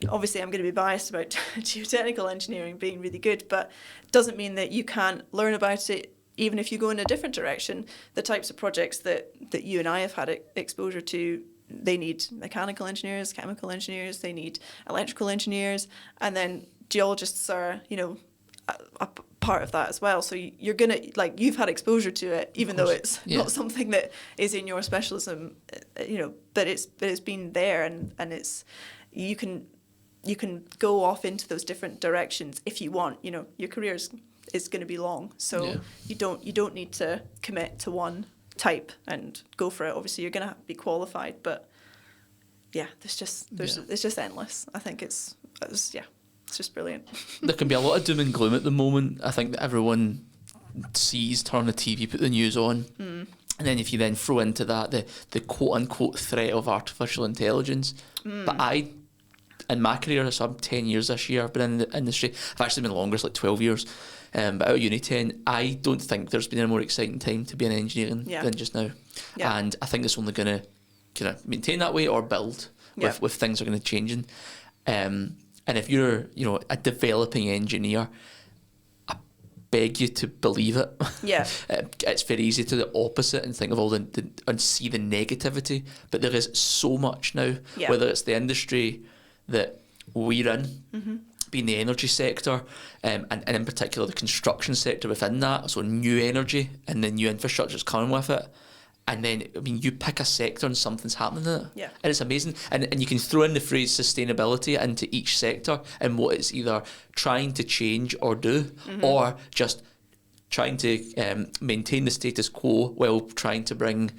obviously I'm going to be biased about geotechnical engineering being really good, but it doesn't mean that you can't learn about it even if you go in a different direction. The types of projects that you and I have had exposure to, they need mechanical engineers, chemical engineers, they need electrical engineers, and then geologists are, a part of that as well. So you're gonna, like, you've had exposure to it, even though it's not something that is in your specialism, but it's been there, and it's, you can go off into those different directions if you want. Your career is going to be long, so you don't need to commit to one type and go for it. Obviously you're going to be qualified, but it's just endless. I think it's just brilliant. There can be a lot of doom and gloom at the moment. I think that everyone sees, turn on the TV, put the news on, and then if you then throw into that the quote unquote threat of artificial intelligence, but in my career, so I'm 10 years this year, I've been in the industry. I've actually been longer, it's like 12 years. But out of uni 10, I don't think there's been a more exciting time to be in engineering than just now. Yeah. And I think it's only going to kind of maintain that way or build with things are going to changing. And if you're, a developing engineer, I beg you to believe it. Yeah. It's very easy to do the opposite and think of all and see the negativity. But there is so much now, whether it's the industry that we're in, being the energy sector, and in particular the construction sector within that, so new energy and the new infrastructure that's coming with it. And then, you pick a sector and something's happening in it. Yeah. And it's amazing. And you can throw in the phrase sustainability into each sector and what it's either trying to change or do, or just trying to maintain the status quo while trying to bring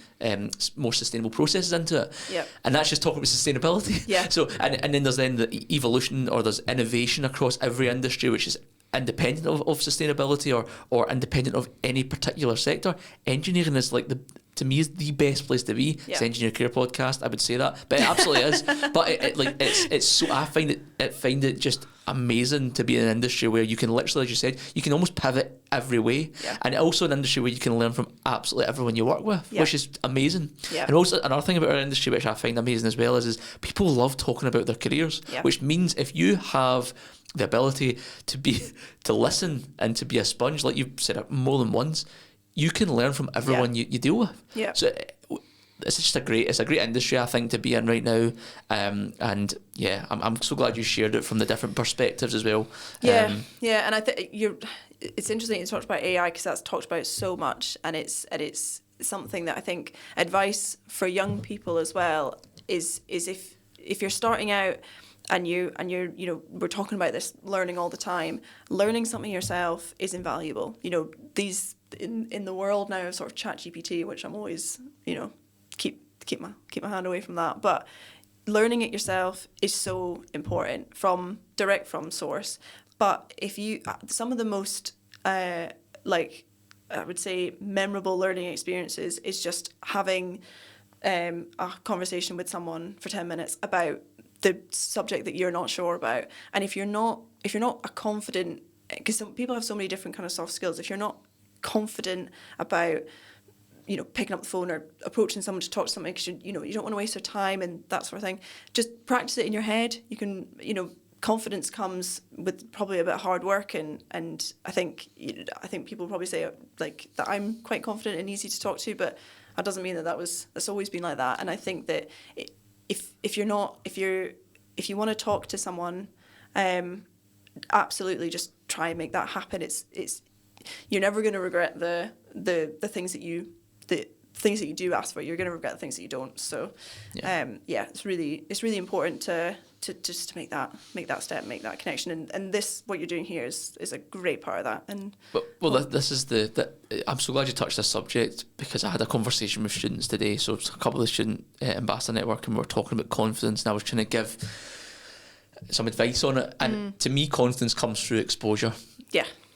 more sustainable processes into it. Yep. And that's just talking about sustainability. Yeah. So and then there's the evolution, or there's innovation across every industry, which is independent of sustainability or independent of any particular sector. Engineering is to me is the best place to be. It's Engineer Career Podcast, I would say that, but it absolutely is. But it's so, I find it just amazing to be in an industry where you can literally, as you said, you can almost pivot every way, and also an industry where you can learn from absolutely everyone you work with, which is amazing. And also another thing about our industry which I find amazing as well is people love talking about their careers, which means if you have the ability to listen and to be a sponge, like you've said it more than once, you can learn from everyone you deal with. Yeah. So it's just a great industry, I think, to be in right now. And I'm so glad you shared it from the different perspectives as well. And I think it's interesting you talked about AI, because that's talked about so much, and it's something that I think advice for young people as well is if you're starting out and you're we're talking about this learning all the time, learning something yourself is invaluable. These in the world now of sort of ChatGPT, which I'm always keep my hand away from that, but learning it yourself is so important, direct from source. But if you some of the most I would say memorable learning experiences is just having a conversation with someone for 10 minutes about the subject that you're not sure about. And if you're not a confident, because some people have so many different kind of soft skills, if you're not confident about picking up the phone or approaching someone to talk to something, because you don't want to waste their time and that sort of thing, just practice it in your head. You can confidence comes with probably a bit of hard work, and I think people probably say that I'm quite confident and easy to talk to, but that doesn't mean that's always been like that. And I think that if you want to talk to someone, absolutely just try and make that happen. It's you're never going to regret the things that you do ask for. You're going to regret the things that you don't. So it's really important to make that step, make that connection, and this, what you're doing here is a great part of that. And this is I'm so glad you touched this subject, because I had a conversation with students today, so it's a couple of the student ambassador network, and we were talking about confidence, and I was trying to give some advice on it, and to me confidence comes through exposure.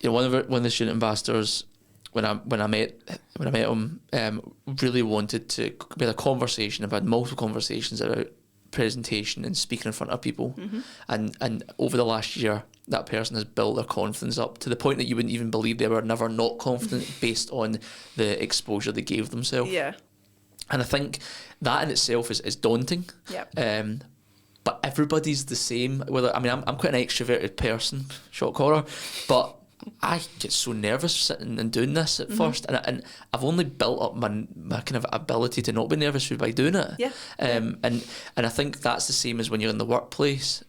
One of the student ambassadors, when I met him, really wanted to have a conversation. I've had multiple conversations about presentation and speaking in front of people, and over the last year, that person has built their confidence up to the point that you wouldn't even believe they were never not confident based on the exposure they gave themselves. Yeah. And I think that in itself is daunting. Yeah. But everybody's the same. Whether I'm quite an extroverted person, shock horror, but I get so nervous sitting and doing this at first, and I've only built up my kind of ability to not be nervous by doing it. Yeah. And I think that's the same as when you're in the workplace.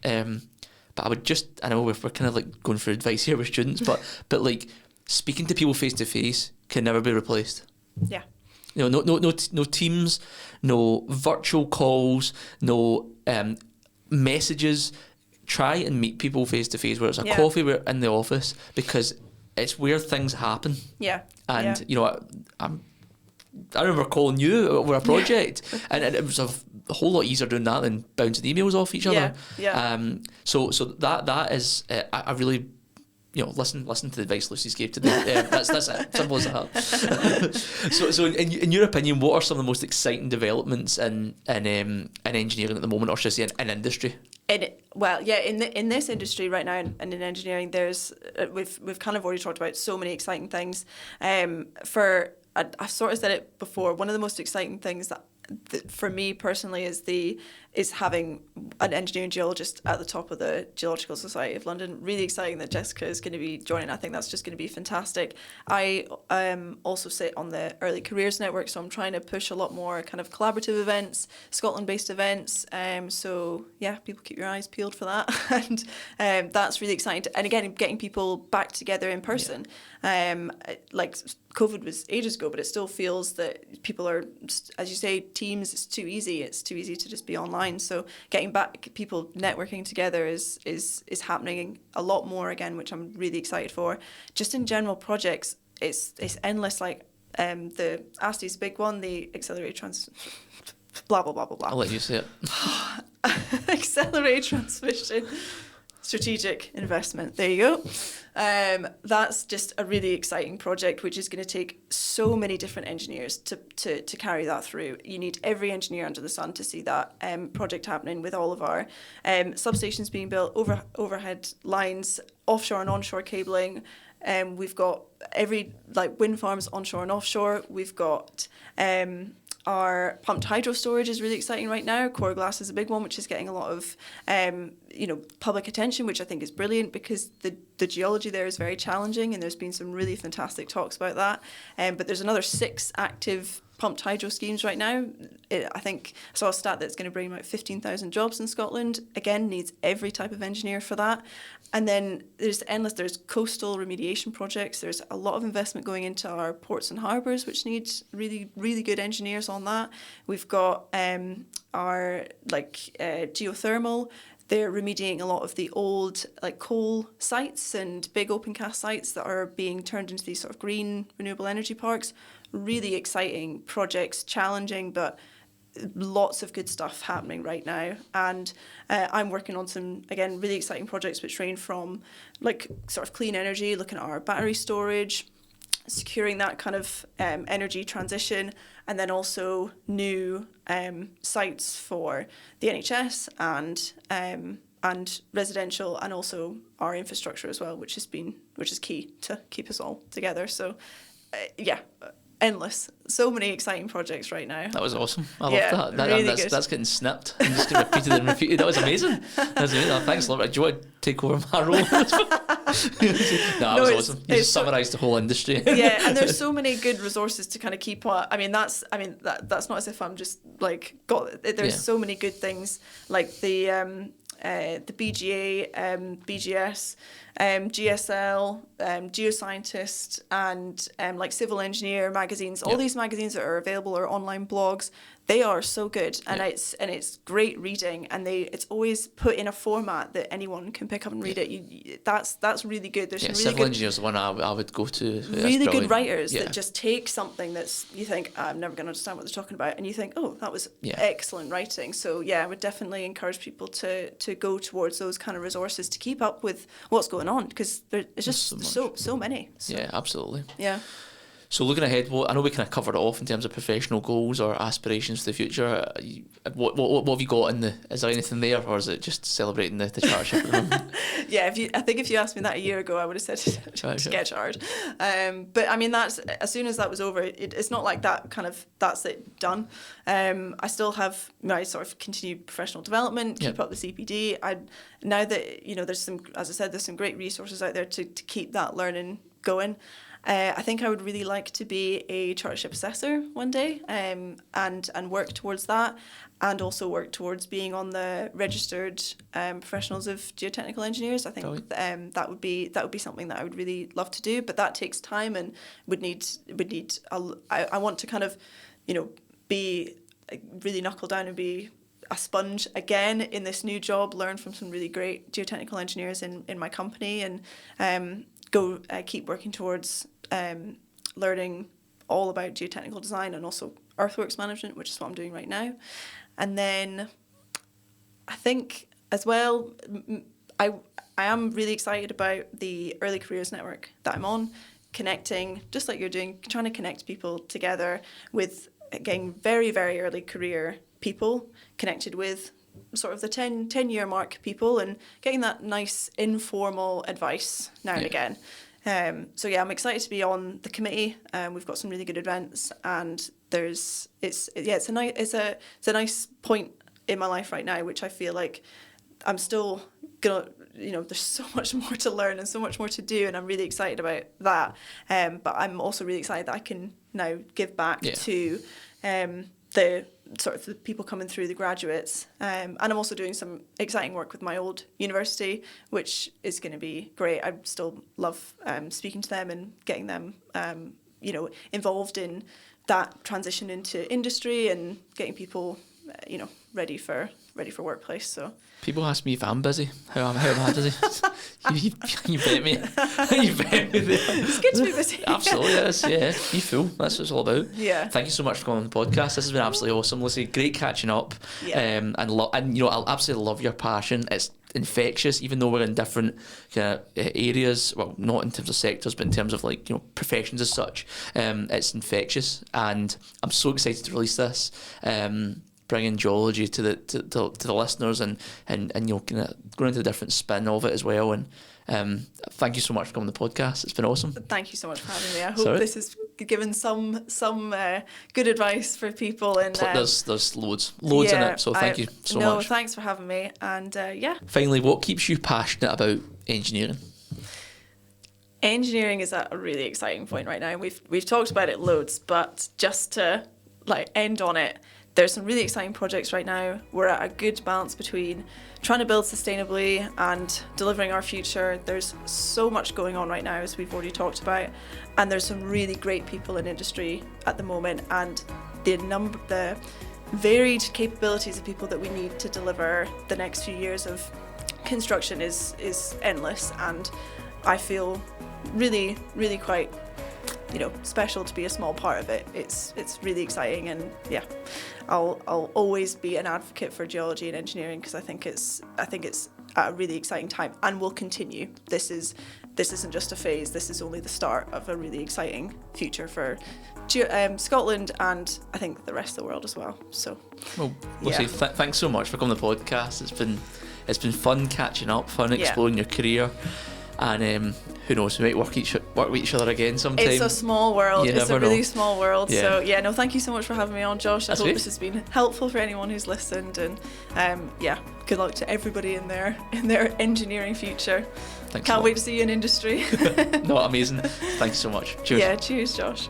But I know we're kind of like going for advice here with students, but like speaking to people face to face can never be replaced. Yeah. You know, no Teams, no virtual calls, no messages. Try and meet people face to face, where it's a coffee, where in the office, because it's where things happen. Yeah. And you know, I remember calling you over a project, and it was a whole lot easier doing that than bouncing emails off each other. Yeah. So that is, I really, you know, listen to the advice Lucy's gave today. That's it. Simple as that. So in your opinion, what are some of the most exciting developments in engineering at the moment, or should I say in industry? In this industry right now, and in engineering, there's we've kind of already talked about so many exciting things. I've sort of said it before. One of the most exciting things that for me personally is having an engineering geologist at the top of the Geological Society of London. Really exciting that Jessica is going to be joining. I think that's just going to be fantastic. I also sit on the Early Careers Network, so I'm trying to push a lot more kind of collaborative events, Scotland-based events. So yeah, people keep your eyes peeled for that. And that's really exciting. And again, getting people back together in person. Like COVID was ages ago, but it still feels that people are, as you say, Teams, it's too easy. It's too easy to just be online. So getting back people networking together is happening a lot more again, which I'm really excited for. Just in general projects, it's endless. Like the ASTI's big one, the accelerated blah blah blah blah blah. I'll let you say it. Accelerated transmission. Strategic investment. There you go. That's just a really exciting project, which is going to take so many different engineers to carry that through. You need every engineer under the sun to see that project happening, with all of our substations being built, overhead lines, offshore and onshore cabling. We've got every wind farms onshore and offshore. We've got our pumped hydro storage is really exciting right now. Core glass is a big one, which is getting a lot of public attention, which I think is brilliant, because the geology there is very challenging, and there's been some really fantastic talks about that. But there's another 6 active pumped hydro schemes right now. I think I saw a stat that's going to bring about 15,000 jobs in Scotland. Again, needs every type of engineer for that. And then there's coastal remediation projects. There's a lot of investment going into our ports and harbours, which needs really, really good engineers on that. We've got our geothermal. They're remediating a lot of the old coal sites and big open cast sites that are being turned into these sort of green renewable energy parks. Really exciting projects, challenging, but lots of good stuff happening right now. And I'm working on some, again, really exciting projects which range from sort of clean energy, looking at our battery storage, securing that kind of energy transition, and then also new sites for the NHS and residential, and also our infrastructure as well, which is key to keep us all together. So endless. So many exciting projects right now. That was awesome. I love that. Really that's getting snipped. I'm just going to repeat it and repeat it. That was amazing. Thanks a lot. Do you want to take over my role? That was awesome. You just summarised the whole industry. Yeah, and there's so many good resources to kind of keep on. That's not as if I'm just there's so many good things, like the BGA, BGS, GSL, Geoscientist, and civil engineer magazines. All these magazines that are available are online blogs. They are so good, and it's great reading, and it's always put in a format that anyone can pick up and read it. That's really good. There's some really civil good engineers, the one I would go to. Really good writers that just take something that's, you think, I'm never going to understand what they're talking about, and you think, oh, that was excellent writing. So I would definitely encourage people to go towards those kind of resources to keep up with what's going on, because it's just so many. So, yeah, absolutely. Yeah. So looking ahead, I know we kind of covered it off in terms of professional goals or aspirations for the future. What have you got is there anything there, or is it just celebrating the chartership at the moment? Yeah, I think if you asked me that a year ago, I would have said to get chartered. But I mean, that's as soon as that was over, it's not like that's it done. I still have my sort of continued professional development, keep up the CPD. Now that there's some, as I said, there's some great resources out there to keep that learning going. I think I would really like to be a chartership assessor one day, and work towards that, and also work towards being on the registered professionals of geotechnical engineers. I think that would be something that I would really love to do, but that takes time and would need. I want to kind of, be really knuckle down and be a sponge again in this new job, learn from some really great geotechnical engineers in my company, and keep working towards learning all about geotechnical design and also earthworks management, which is what I'm doing right now. And then I think as well, I am really excited about the early careers network that I'm on, connecting, just like you're doing, trying to connect people together with, getting very, very early career people connected with sort of the 10-year mark people, and getting that nice informal advice now and again. So yeah, I'm excited to be on the committee. We've got some really good events, and it's a nice point in my life right now, which I feel like I'm still gonna, there's so much more to learn and so much more to do, and I'm really excited about that. But I'm also really excited that I can now give back to the sort of the people coming through, the graduates, and I'm also doing some exciting work with my old university, which is going to be great. I still love speaking to them and getting them involved in that transition into industry and getting people ready for workplace. So people ask me if I'm busy. How am I busy? you bet me. You bet me there. It's good to be busy. Absolutely, it is. Yeah, you fool. That's what it's all about. Yeah. Thank you so much for coming on the podcast. This has been absolutely awesome. Lucy, great catching up. Yeah. And I'll absolutely love your passion. It's infectious, even though we're in different kind of areas. Well, not in terms of sectors, but in terms of professions as such. It's infectious, and I'm so excited to release this. Bringing geology to the listeners and kind of going into a different spin of it as well. And thank you so much for coming on the podcast. It's been awesome. Thank you so much for having me. I hope this has given some good advice for people. And there's loads in it. So thank you so much. No, thanks for having me. And Finally, what keeps you passionate about engineering? Engineering is at a really exciting point right now. We've talked about it loads, but just to end on it. There's some really exciting projects right now. We're at a good balance between trying to build sustainably and delivering our future. There's so much going on right now, as we've already talked about, and there's some really great people in industry at the moment, and the varied capabilities of people that we need to deliver the next few years of construction is endless, and I feel really, really quite special to be a small part of it. It's really exciting, and I'll always be an advocate for geology and engineering, because I think it's at a really exciting time, and will continue. This isn't just a phase. This is only the start of a really exciting future for Scotland, and I think the rest of the world as well. So, Lucy, thanks so much for coming on the podcast. It's been fun catching up, fun exploring your career. And who knows, we might work with each other again sometime. It's a small world. It's a really small world. Yeah. So thank you so much for having me on, Josh. I hope this has been helpful for anyone who's listened. And good luck to everybody in their engineering future. Thanks. Can't wait to see you in industry. No, amazing. Thanks so much. Cheers. Yeah, cheers, Josh.